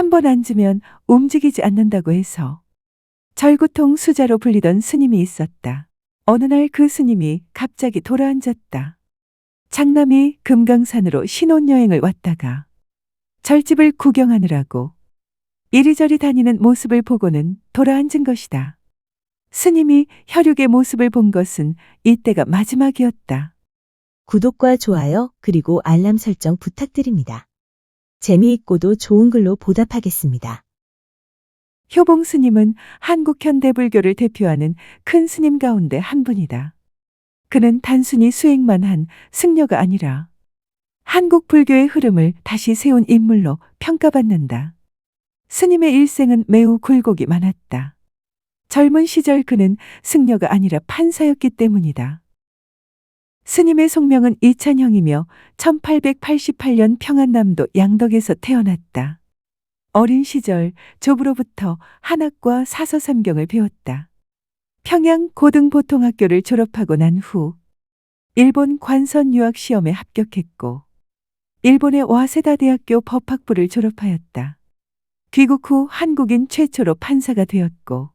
한 번 앉으면 움직이지 않는다고 해서 절구통 수자로 불리던 스님이 있었다. 어느 날 그 스님이 갑자기 돌아앉았다. 장남이 금강산으로 신혼여행을 왔다가 절집을 구경하느라고 이리저리 다니는 모습을 보고는 돌아앉은 것이다. 스님이 혈육의 모습을 본 것은 이때가 마지막이었다. 구독과 좋아요 그리고 알람 설정 부탁드립니다. 재미있고도 좋은 글로 보답하겠습니다. 효봉 스님은 한국 현대불교를 대표하는 큰 스님 가운데 한 분이다. 그는 단순히 수행만 한 승려가 아니라 한국 불교의 흐름을 다시 세운 인물로 평가받는다. 스님의 일생은 매우 굴곡이 많았다. 젊은 시절 그는 승려가 아니라 판사였기 때문이다. 스님의 속명은 이찬형이며 1888년 평안남도 양덕에서 태어났다. 어린 시절 조부로부터 한학과 사서삼경을 배웠다. 평양 고등보통학교를 졸업하고 난 후 일본 관선 유학 시험에 합격했고 일본의 와세다 대학교 법학부를 졸업하였다. 귀국 후 한국인 최초로 판사가 되었고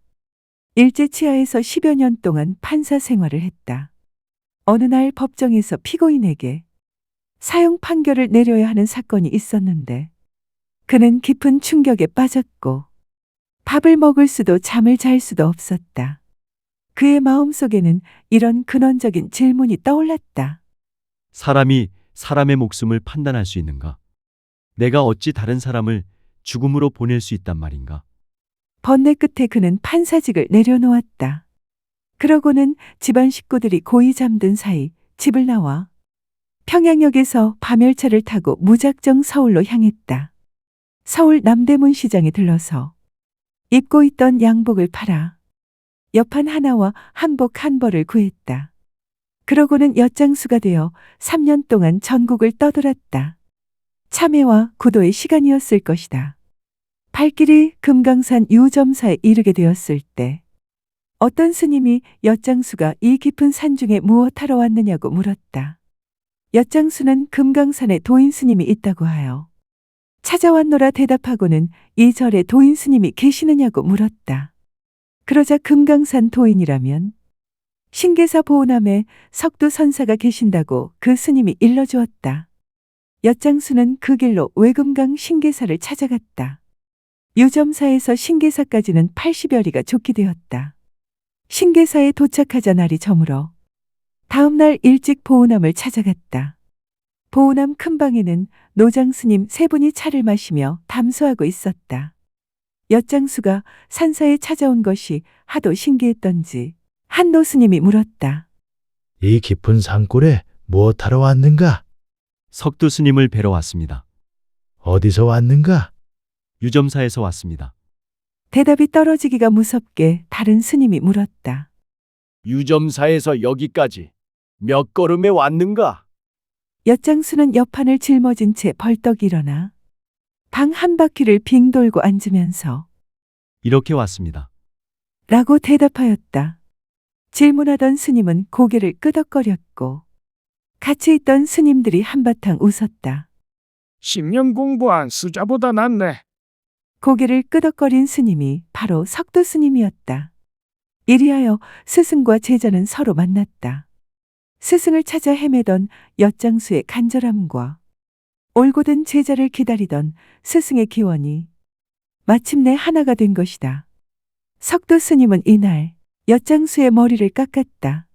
일제 치하에서 10여 년 동안 판사 생활을 했다. 어느 날 법정에서 피고인에게 사형 판결을 내려야 하는 사건이 있었는데 그는 깊은 충격에 빠졌고 밥을 먹을 수도 잠을 잘 수도 없었다. 그의 마음속에는 이런 근원적인 질문이 떠올랐다. 사람이 사람의 목숨을 판단할 수 있는가? 내가 어찌 다른 사람을 죽음으로 보낼 수 있단 말인가? 번뇌 끝에 그는 판사직을 내려놓았다. 그러고는 집안 식구들이 고이 잠든 사이 집을 나와 평양역에서 밤열차를 타고 무작정 서울로 향했다. 서울 남대문 시장에 들러서 입고 있던 양복을 팔아 여판 하나와 한복 한 벌을 구했다. 그러고는 엿장수가 되어 3년 동안 전국을 떠돌았다. 참회와 구도의 시간이었을 것이다. 발길이 금강산 유점사에 이르게 되었을 때 어떤 스님이 엿장수가 이 깊은 산중에 무엇하러 왔느냐고 물었다. 엿장수는 금강산에 도인 스님이 있다고 하여 찾아왔노라 대답하고는 이 절에 도인 스님이 계시느냐고 물었다. 그러자 금강산 도인이라면 신계사 보호남에 석두 선사가 계신다고 그 스님이 일러주었다. 엿장수는 그 길로 외금강 신계사를 찾아갔다. 유점사에서 신계사까지는 80여리가 좁게 되었다. 신계사에 도착하자 날이 저물어 다음 날 일찍 보호남을 찾아갔다. 보호남 큰 방에는 노장스님 세 분이 차를 마시며 담소하고 있었다. 엿장수가 산사에 찾아온 것이 하도 신기했던지 한 노스님이 물었다. 이 깊은 산골에 무엇하러 왔는가? 석두 스님을 뵈러 왔습니다. 어디서 왔는가? 유점사에서 왔습니다. 대답이 떨어지기가 무섭게 다른 스님이 물었다. 유점사에서 여기까지 몇 걸음에 왔는가? 엿장수는 옆판을 짊어진 채 벌떡 일어나 방 한 바퀴를 빙 돌고 앉으면서 이렇게 왔습니다. 라고 대답하였다. 질문하던 스님은 고개를 끄덕거렸고 같이 있던 스님들이 한바탕 웃었다. 10년 공부한 수자보다 낫네. 고개를 끄덕거린 스님이 바로 석두 스님이었다. 이리하여 스승과 제자는 서로 만났다. 스승을 찾아 헤매던 엿장수의 간절함과 올곧은 제자를 기다리던 스승의 기원이 마침내 하나가 된 것이다. 석두 스님은 이날 엿장수의 머리를 깎았다.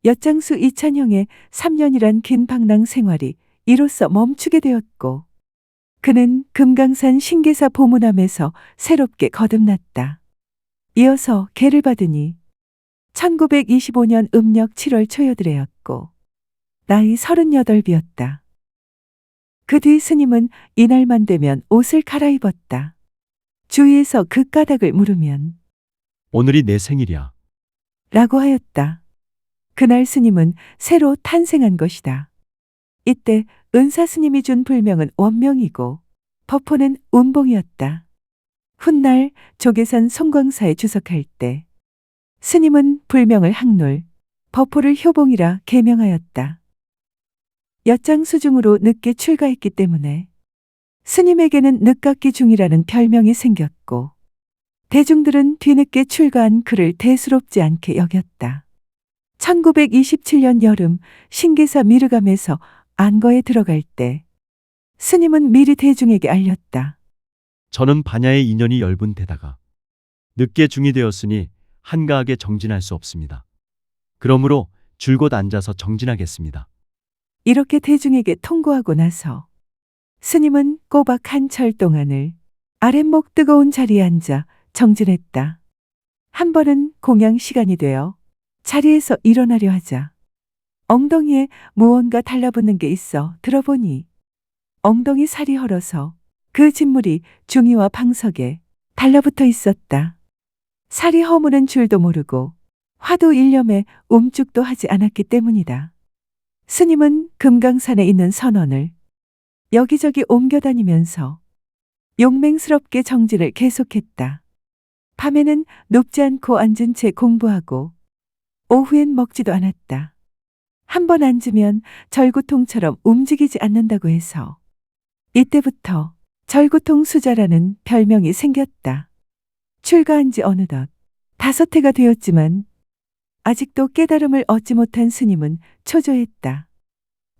엿장수 이찬형의 3년이란 긴 방랑 생활이 이로써 멈추게 되었고 그는 금강산 신계사 보문함에서 새롭게 거듭났다. 이어서 계를 받으니 1925년 음력 7월 초여들이었고 나이 38이었다. 그 뒤 스님은 이날만 되면 옷을 갈아입었다. 주위에서 그 까닭을 물으면 오늘이 내 생일이야. 라고 하였다. 그날 스님은 새로 탄생한 것이다. 이때 은사 스님이 준 불명은 원명이고 법호는 운봉이었다. 훗날 조계산 송광사에 주석할 때 스님은 불명을 항놀, 법호를 효봉이라 계명하였다. 엿장수 중으로 늦게 출가했기 때문에 스님에게는 늦깎이 중이라는 별명이 생겼고 대중들은 뒤늦게 출가한 그를 대수롭지 않게 여겼다. 1927년 여름 신계사 미르감에서 안거에 들어갈 때 스님은 미리 대중에게 알렸다. 저는 반야의 인연이 엷은 데다가 늦게 중이 되었으니 한가하게 정진할 수 없습니다. 그러므로 줄곧 앉아서 정진하겠습니다. 이렇게 대중에게 통고하고 나서 스님은 꼬박 한철 동안을 아랫목 뜨거운 자리에 앉아 정진했다. 한 번은 공양 시간이 되어 자리에서 일어나려 하자 엉덩이에 무언가 달라붙는 게 있어 들어보니 엉덩이 살이 헐어서 그 진물이 중이와 방석에 달라붙어 있었다. 살이 허무는 줄도 모르고 화두 일념에 움죽도 하지 않았기 때문이다. 스님은 금강산에 있는 선원을 여기저기 옮겨다니면서 용맹스럽게 정진을 계속했다. 밤에는 눕지 않고 앉은 채 공부하고 오후엔 먹지도 않았다. 한 번 앉으면 절구통처럼 움직이지 않는다고 해서 이때부터 절구통 수자라는 별명이 생겼다. 출가한 지 어느덧 5해가 되었지만 아직도 깨달음을 얻지 못한 스님은 초조했다.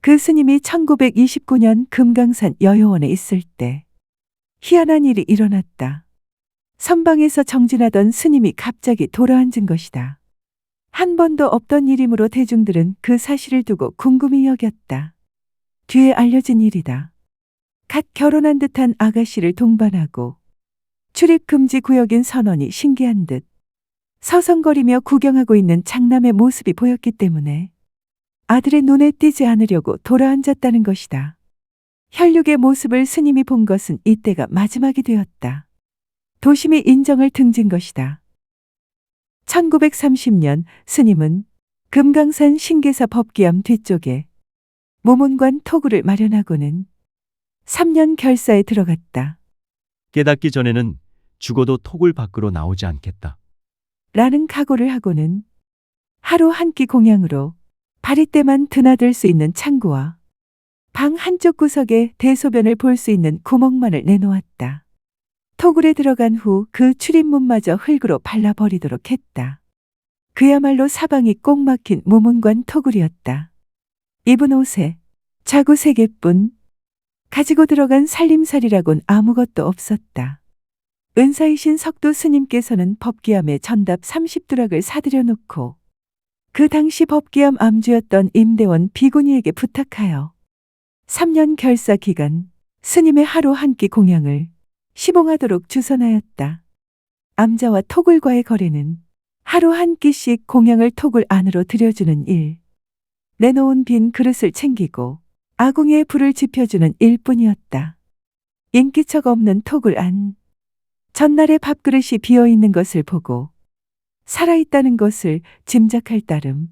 그 스님이 1929년 금강산 여효원에 있을 때 희한한 일이 일어났다. 선방에서 정진하던 스님이 갑자기 돌아앉은 것이다. 한 번도 없던 일이므로 대중들은 그 사실을 두고 궁금히 여겼다. 뒤에 알려진 일이다. 갓 결혼한 듯한 아가씨를 동반하고 출입 금지 구역인 선원이 신기한 듯 서성거리며 구경하고 있는 장남의 모습이 보였기 때문에 아들의 눈에 띄지 않으려고 돌아앉았다는 것이다. 혈육의 모습을 스님이 본 것은 이때가 마지막이 되었다. 도심이 인정을 등진 것이다. 1930년 스님은 금강산 신계사 법기암 뒤쪽에 모문관 토구를 마련하고는 3년 결사에 들어갔다. 깨닫기 전에는 죽어도 톡을 밖으로 나오지 않겠다. 라는 각오를 하고는 하루 한 끼 공양으로 바리때만 드나들 수 있는 창구와 방 한쪽 구석에 대소변을 볼 수 있는 구멍만을 내놓았다. 토굴에 들어간 후 그 출입문마저 흙으로 발라버리도록 했다. 그야말로 사방이 꼭 막힌 무문관 토굴이었다. 입은 옷에 자구 3개뿐 가지고 들어간 살림살이라곤 아무것도 없었다. 은사이신 석도 스님께서는 법기암에 전답 30두락을 사들여 놓고 그 당시 법기암 암주였던 임대원 비구니에게 부탁하여 3년 결사 기간 스님의 하루 한 끼 공양을 시봉하도록 주선하였다. 암자와 토굴과의 거래는 하루 한 끼씩 공양을 토굴 안으로 들여주는 일, 내놓은 빈 그릇을 챙기고 아궁이에 불을 지펴주는 일뿐이었다. 인기척 없는 토굴 안, 전날의 밥그릇이 비어있는 것을 보고 살아있다는 것을 짐작할 따름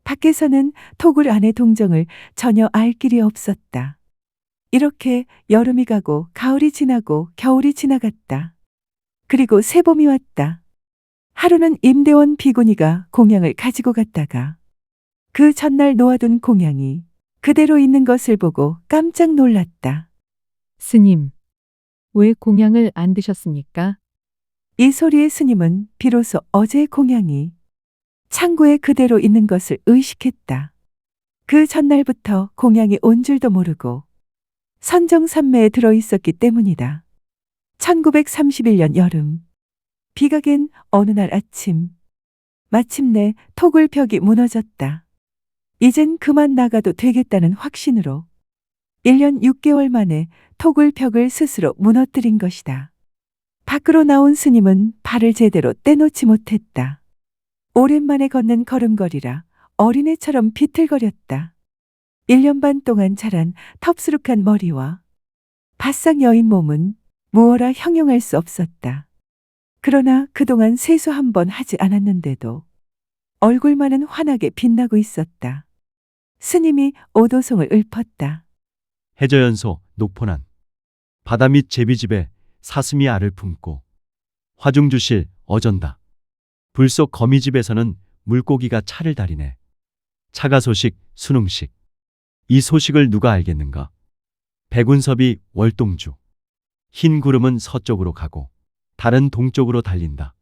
밖에서는 토굴 안의 동정을 전혀 알 길이 없었다. 이렇게 여름이 가고 가을이 지나고 겨울이 지나갔다. 그리고 새봄이 왔다. 하루는 임대원 비구니가 공양을 가지고 갔다가 그 전날 놓아둔 공양이 그대로 있는 것을 보고 깜짝 놀랐다. 스님, 왜 공양을 안 드셨습니까? 이 소리에 스님은 비로소 어제의 공양이 창고에 그대로 있는 것을 의식했다. 그 전날부터 공양이 온 줄도 모르고 선정산매에 들어있었기 때문이다. 1931년 여름, 비가 갠 어느 날 아침, 마침내 토굴 벽이 무너졌다. 이젠 그만 나가도 되겠다는 확신으로 1년 6개월 만에 토굴 벽을 스스로 무너뜨린 것이다. 밖으로 나온 스님은 발을 제대로 떼놓지 못했다. 오랜만에 걷는 걸음걸이라 어린애처럼 비틀거렸다. 1년 반 동안 자란 텁스룩한 머리와 바싹 여인 몸은 무어라 형용할 수 없었다. 그러나 그동안 세수 한 번 하지 않았는데도 얼굴만은 환하게 빛나고 있었다. 스님이 오도송을 읊었다. 해저연소 녹포난 바다 밑 제비집에 사슴이 알을 품고 화중주실 어전다. 불속 거미집에서는 물고기가 차를 다리네. 차가 소식 수능식. 이 소식을 누가 알겠는가? 백운섭이 월동주. 흰 구름은 서쪽으로 가고 달은 동쪽으로 달린다.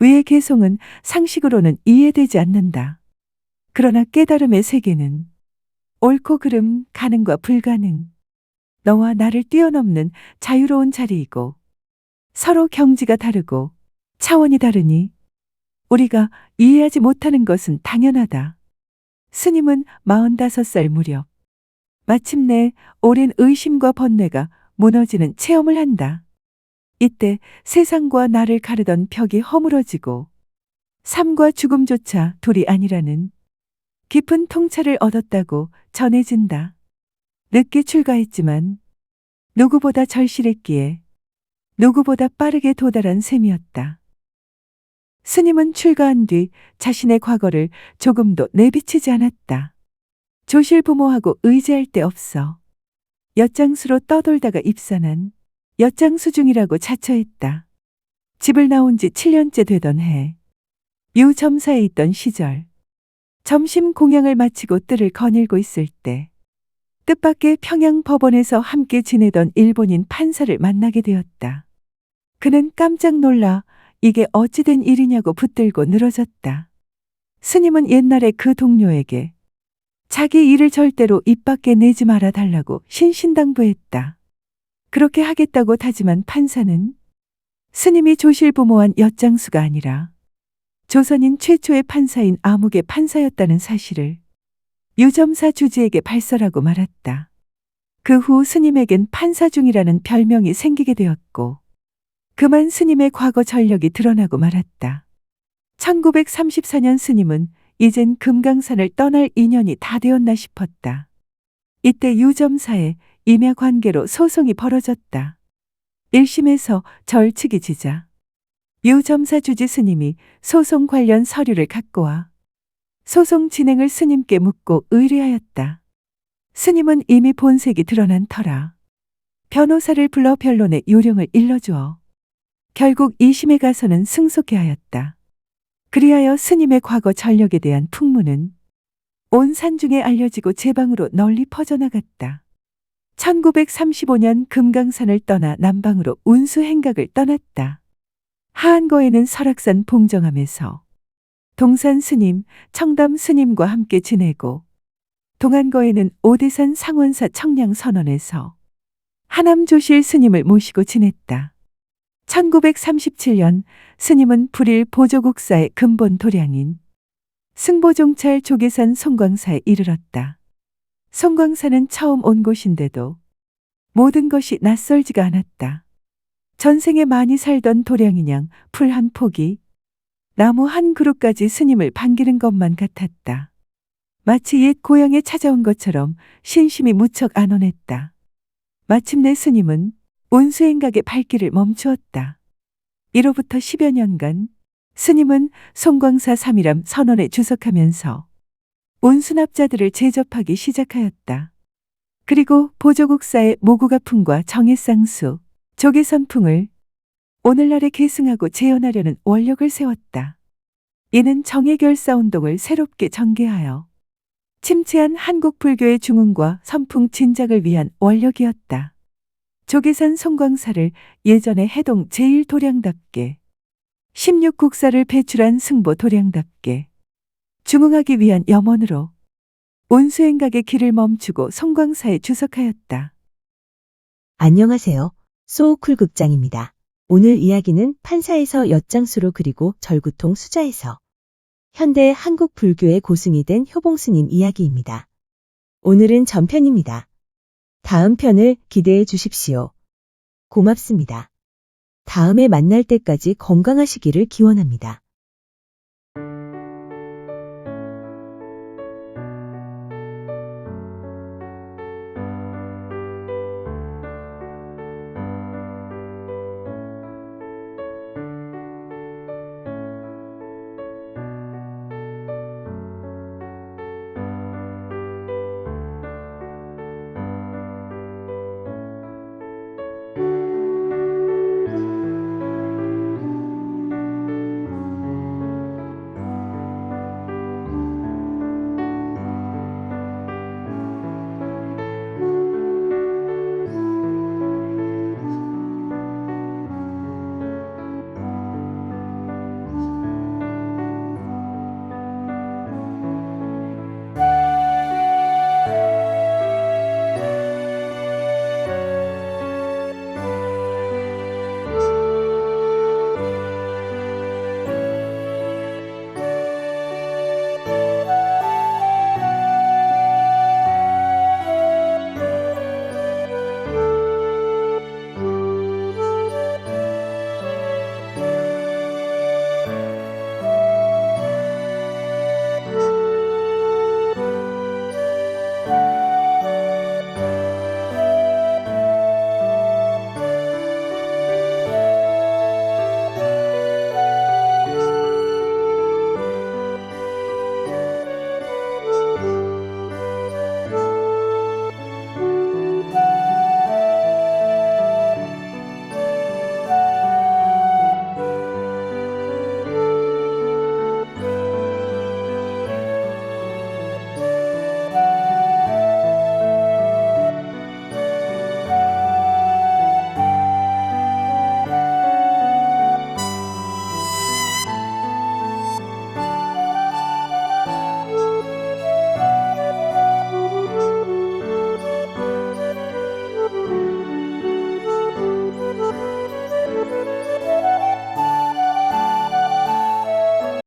위의 개송은 상식으로는 이해되지 않는다. 그러나 깨달음의 세계는 옳고 그름, 가능과 불가능, 너와 나를 뛰어넘는 자유로운 자리이고 서로 경지가 다르고 차원이 다르니 우리가 이해하지 못하는 것은 당연하다. 스님은 45살 무렵 마침내 오랜 의심과 번뇌가 무너지는 체험을 한다. 이때 세상과 나를 가르던 벽이 허물어지고 삶과 죽음조차 둘이 아니라는 깊은 통찰을 얻었다고 전해진다. 늦게 출가했지만 누구보다 절실했기에 누구보다 빠르게 도달한 셈이었다. 스님은 출가한 뒤 자신의 과거를 조금도 내비치지 않았다. 조실부모하고 의지할 데 없어 엿장수로 떠돌다가 입산한 엿장수 중이라고 자처했다. 집을 나온 지 7년째 되던 해, 유점사에 있던 시절, 점심 공양을 마치고 뜰을 거닐고 있을 때 뜻밖의 평양 법원에서 함께 지내던 일본인 판사를 만나게 되었다. 그는 깜짝 놀라 이게 어찌된 일이냐고 붙들고 늘어졌다. 스님은 옛날에 그 동료에게 자기 일을 절대로 입 밖에 내지 말아 달라고 신신당부했다. 그렇게 하겠다고 다짐한 판사는 스님이 조실부모한 엿장수가 아니라 조선인 최초의 판사인 아묵의 판사였다는 사실을 유점사 주지에게 발설하고 말았다. 그 후 스님에겐 판사중이라는 별명이 생기게 되었고 그만 스님의 과거 전력이 드러나고 말았다. 1934년 스님은 이젠 금강산을 떠날 인연이 다 되었나 싶었다. 이때 유점사에 임야관계로 소송이 벌어졌다. 1심에서 절측이 지자 유점사 주지 스님이 소송 관련 서류를 갖고 와 소송 진행을 스님께 묻고 의뢰하였다. 스님은 이미 본색이 드러난 터라 변호사를 불러 변론의 요령을 일러주어 결국 2심에 가서는 승소케 하였다. 그리하여 스님의 과거 전력에 대한 풍문은 온 산중에 알려지고 제방으로 널리 퍼져나갔다. 1935년 금강산을 떠나 남방으로 운수행각을 떠났다. 하안거에는 설악산 봉정암에서 동산 스님, 청담 스님과 함께 지내고 동안거에는 오대산 상원사 청량선원에서 하남조실 스님을 모시고 지냈다. 1937년 스님은 불일 보조국사의 근본 도량인 승보종찰 조계산 송광사에 이르렀다. 송광사는 처음 온 곳인데도 모든 것이 낯설지가 않았다. 전생에 많이 살던 도량인양 풀 한 폭이 나무 한 그루까지 스님을 반기는 것만 같았다. 마치 옛 고향에 찾아온 것처럼 신심이 무척 안온했다. 마침내 스님은 운수행각의 발길을 멈추었다. 이로부터 10여 년간 스님은 송광사 삼일암 선원에 주석하면서 운수납자들을 제접하기 시작하였다. 그리고 보조국사의 모구가풍과 정해쌍수, 조계선풍을 오늘날에 계승하고 재현하려는 원력을 세웠다. 이는 정예결사운동을 새롭게 전개하여 침체한 한국 불교의 중흥과 선풍 진작을 위한 원력이었다. 조계산 송광사를 예전의 해동 제1도량답게 16국사를 배출한 승보 도량답게 중흥하기 위한 염원으로 운수행각의 길을 멈추고 송광사에 주석하였다. 안녕하세요. 소우쿨 극장입니다. 오늘 이야기는 판사에서 엿장수로 그리고 절구통 수자에서 현대 한국 불교의 고승이 된 효봉스님 이야기입니다. 오늘은 전편입니다. 다음 편을 기대해 주십시오. 고맙습니다. 다음에 만날 때까지 건강하시기를 기원합니다.